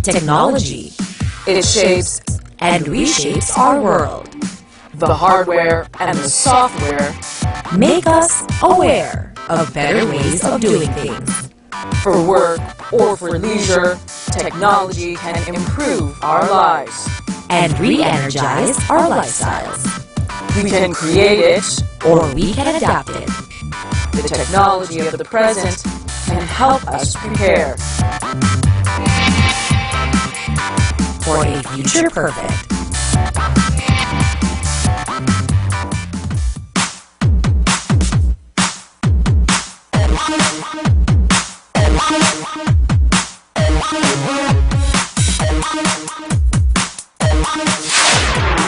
technology. It shapes And reshapes our world. the hardware and the software Make us aware of better ways of doing things. for work or for leisure. Technology can improve our lives. And re-energize our lifestyles. We can create it. Or we can adapt it. The technology of the present can help us prepare For a future perfect.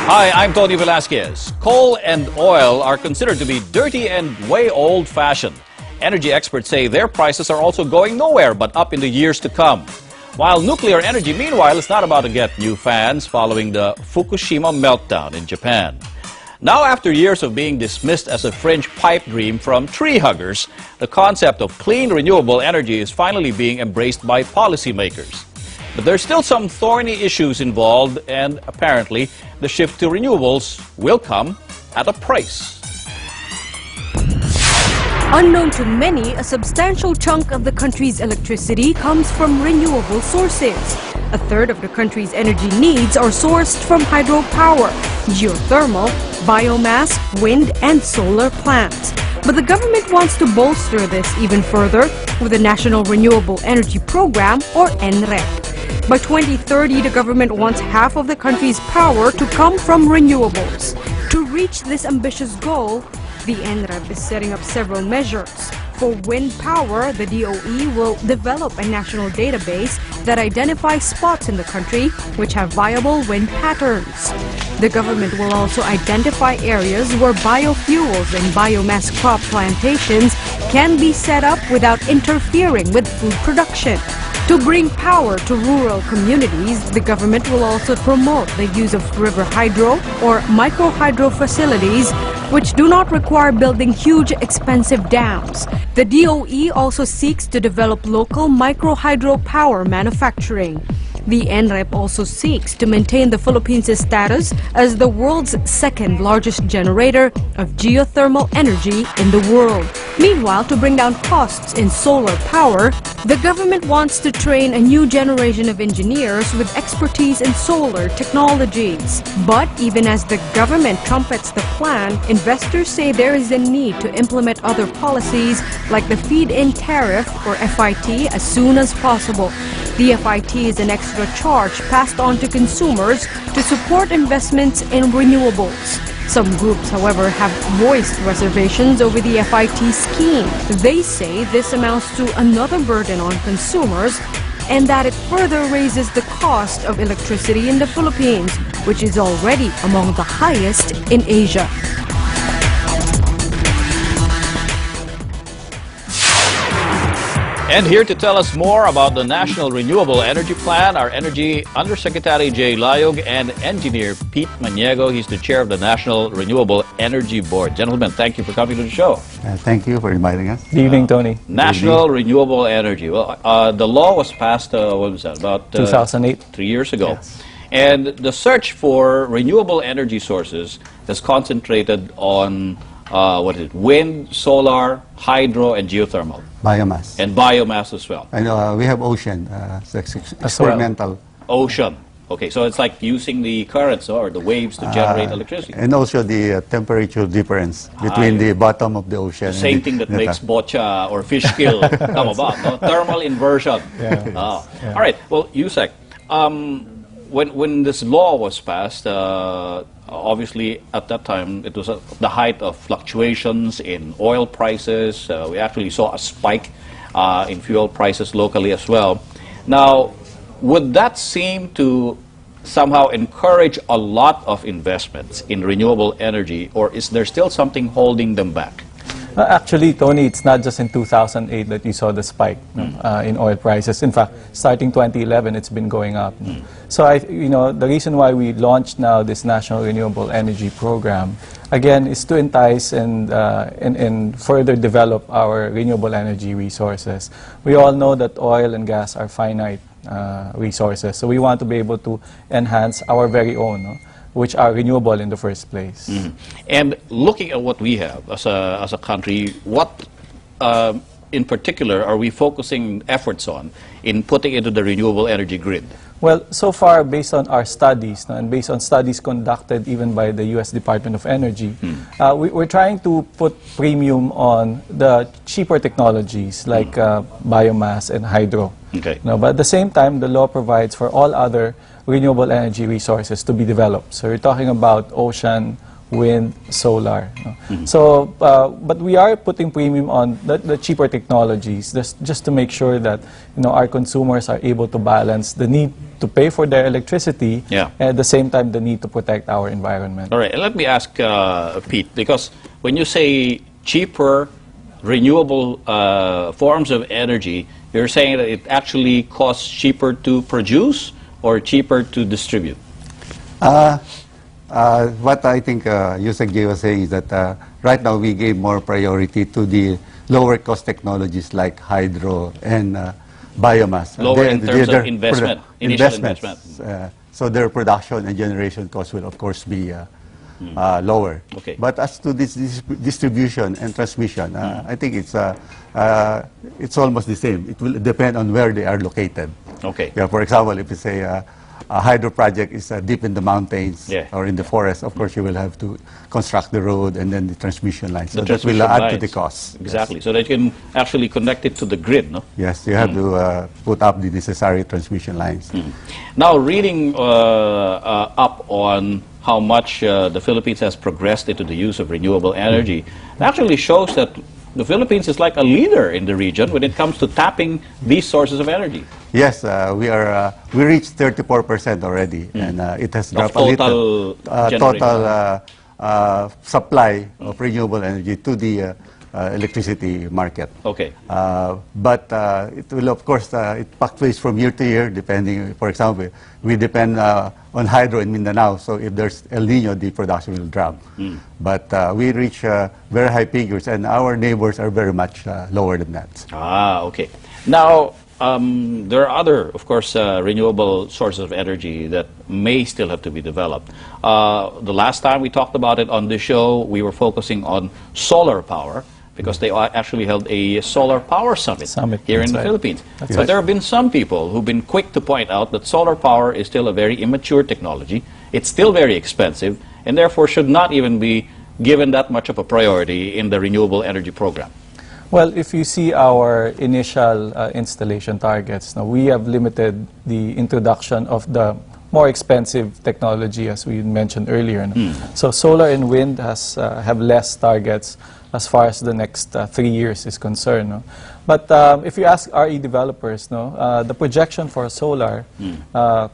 Hi, I'm Tony Velasquez. Coal and oil are considered to be dirty and way old-fashioned. Energy experts say their prices are also going nowhere but up in the years to come. While nuclear energy, meanwhile, is not about to get new fans following the Fukushima meltdown in Japan. Now, after years of being dismissed as a fringe pipe dream from tree huggers, the concept of clean, renewable energy is finally being embraced by policymakers. But there's still some thorny issues involved, and apparently the shift to renewables will come at a price. Unknown to many, a substantial chunk of the country's electricity comes from renewable sources. A third of the country's energy needs are sourced from hydropower, geothermal, biomass, wind, and solar plants. But the government wants to bolster this even further with the National Renewable Energy Program, or NREP. By 2030, the government wants half of the country's power to come from renewables. To reach this ambitious goal, the NREP is setting up several measures. For wind power, the DOE will develop a national database that identifies spots in the country which have viable wind patterns. The government will also identify areas where biofuels and biomass crop plantations can be set up without interfering with food production. To bring power to rural communities, the government will also promote the use of river hydro or micro hydro facilities which do not require building huge expensive dams. The DOE also seeks to develop local micro hydro power manufacturing. The NREP also seeks to maintain the Philippines' status as the world's second largest generator of geothermal energy in the world. Meanwhile, to bring down costs in solar power, the government wants to train a new generation of engineers with expertise in solar technologies. But even as the government trumpets the plan, investors say there is a need to implement other policies like the feed-in tariff, or FIT, as soon as possible. The FIT is an extra charge passed on to consumers to support investments in renewables. Some groups, however, have voiced reservations over the FIT scheme. They say this amounts to another burden on consumers and that it further raises the cost of electricity in the Philippines, which is already among the highest in Asia. And here to tell us more about the National Renewable Energy Plan, our Energy Undersecretary Jay Layog and Engineer Pete Maniego. He's the chair of the National Renewable Energy Board. Gentlemen, thank you for coming to the show. Thank you for inviting us. Good evening, Tony. National Renewable Energy. Well, the law was passed, what was that, about 2008. 3 years ago. Yes. And the search for renewable energy sources has concentrated on wind, solar, hydro, and geothermal. Biomass. And biomass as well. And we have ocean, experimental. Ocean. Okay, so it's like using the currents or the waves to generate electricity. And also the temperature difference between the bottom of the ocean. The same thing that makes bocha or fish kill come about, no? Thermal inversion. Yeah. Oh. Yeah. All right, well, Yusek, when this law was passed, obviously at that time it was the height of fluctuations in oil prices. We actually saw a spike in fuel prices locally as well. Now, would that seem to somehow encourage a lot of investments in renewable energy, or is there still something holding them back? Actually, Tony, it's not just in 2008 that you saw the spike in oil prices. In fact, starting 2011, it's been going up. So, the reason why we launched now this National Renewable Energy Program, again, is to entice and further develop our renewable energy resources. We all know that oil and gas are finite resources. So we want to be able to enhance our very own, no? Which are renewable in the first place. And looking at what we have as a country, what in particular are we focusing efforts on in putting into the renewable energy grid? Well, so far, based on our studies, no, and based on studies conducted even by the U.S. Department of Energy, we're trying to put premium on the cheaper technologies like biomass and hydro. Okay. No, but at the same time, the law provides for all other renewable energy resources to be developed. So we're talking about ocean, wind, solar. No? So, but we are putting premium on the cheaper technologies just to make sure that our consumers are able to balance the need to pay for their electricity and at the same time the need to protect our environment. All right, and let me ask Pete, because when you say cheaper renewable forms of energy, you're saying that it actually costs cheaper to produce or cheaper to distribute? What I think Yusek J was saying is that right now we gave more priority to the lower cost technologies like hydro and biomass. Lower in terms of investment, initial investment. So their production and generation costs will of course be lower. Okay. But as to this distribution and transmission, I think it's almost the same. It will depend on where they are located. Okay. Yeah, for example, if you say a hydro project is deep in the mountains or in the forest, of course you will have to construct the road and then the transmission lines. So that will add to the cost. Exactly. Yes. So that you can actually connect it to the grid, no? Yes, you have to put up the necessary transmission lines. Now, reading up on how much the Philippines has progressed into the use of renewable energy, it actually shows that the Philippines is like a leader in the region when it comes to tapping these sources of energy. Yes, we reached 34% already, and it has dropped a little. Total supply of renewable energy to the electricity market. Okay. But it will, of course, it fluctuates from year to year, depending. For example, we depend on hydro in Mindanao, so if there's El Nino, the production will drop. But we reach very high figures, and our neighbors are very much lower than that. Ah, okay. Now, there are other, of course, renewable sources of energy that may still have to be developed. The last time we talked about it on the show, we were focusing on solar power, because they actually held a solar power summit here in the Philippines. But there have been some people who've been quick to point out that solar power is still a very immature technology. It's still very expensive, and therefore should not even be given that much of a priority in the renewable energy program. Well, if you see our initial installation targets, now we have limited the introduction of the more expensive technology, as we mentioned earlier. No? So solar and wind have less targets as far as the next 3 years is concerned. No? But if you ask RE developers, the projection for solar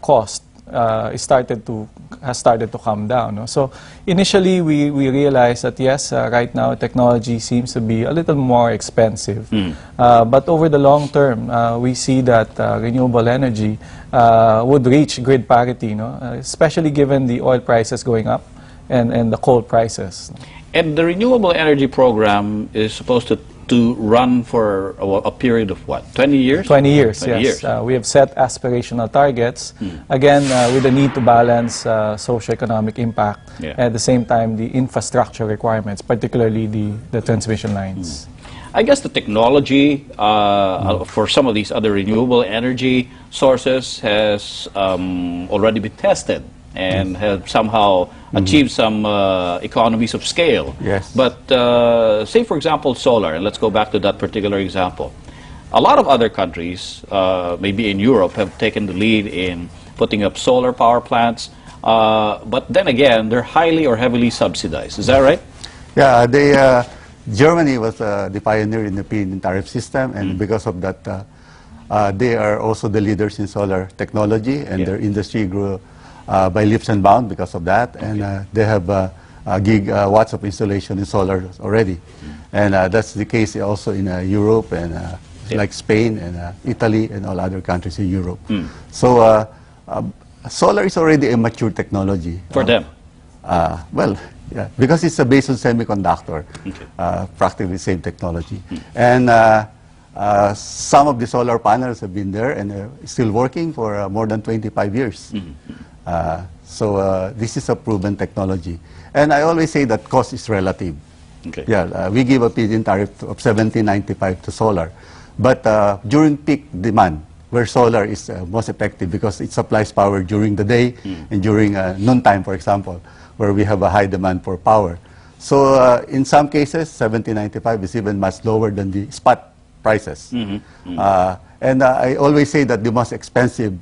cost has started to come down. No? So initially we realized that yes, right now technology seems to be a little more expensive. But over the long term, we see that renewable energy would reach grid parity, especially given the oil prices going up and the coal prices. And the renewable energy program is supposed to run for a period of what, 20 years? 20 years, 20 yes. years. We have set aspirational targets, again, with the need to balance socioeconomic impact, and at the same time the infrastructure requirements, particularly the transmission lines. I guess the technology for some of these other renewable energy sources has already been tested and have somehow achieved some economies of scale. Yes. But say, for example, solar, and let's go back to that particular example. A lot of other countries, maybe in Europe, have taken the lead in putting up solar power plants. But then again, they're highly or heavily subsidized. Is that right? Yeah, Germany was the pioneer in the feed-in tariff system, and because of that, they are also the leaders in solar technology, and their industry grew by leaps and bounds because of that, and they have gigawatts of installation in solar already, and that's the case also in Europe and like Spain and Italy and all other countries in Europe. So solar is already a mature technology for them. Well, yeah, because it's based on semiconductor, practically the same technology, and Some of the solar panels have been there and still working for more than 25 years. So this is a proven technology. And I always say that cost is relative. Okay. Yeah, we give a feed-in tariff of $17.95 to solar. But during peak demand, where solar is most effective because it supplies power during the day and during noontime, for example, where we have a high demand for power. So in some cases, $17.95 is even much lower than the spot prices. And I always say that the most expensive